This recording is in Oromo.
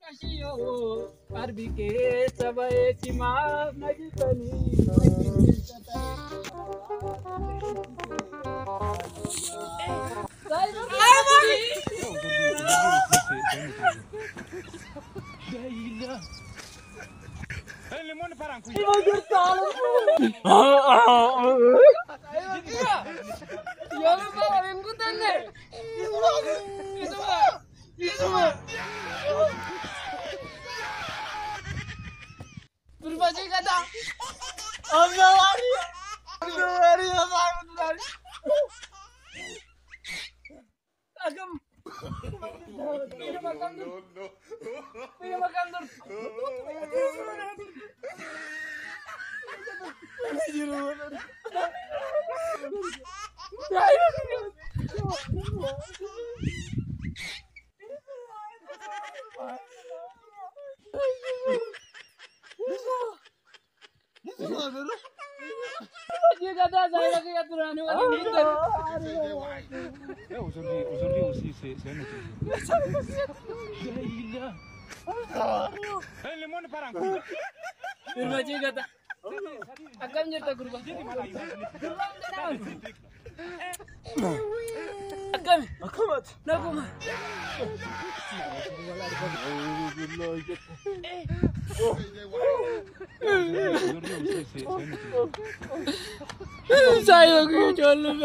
kashiyo arbike sabaye sima magikani limon parangku. Ya lu bawa ikutan deh. Itu mah. Berbaju kata. Ambil lari apa lari? Agam. Ini makan dulu. Ini makan dulu. Dia kata saya lagi aturan ini. Aujourd'hui aussi, c'est un autre. Limon parangku. Berbaju kata. Akan nyerta kurban. Akamat. Nakuma. Saya ke jalan.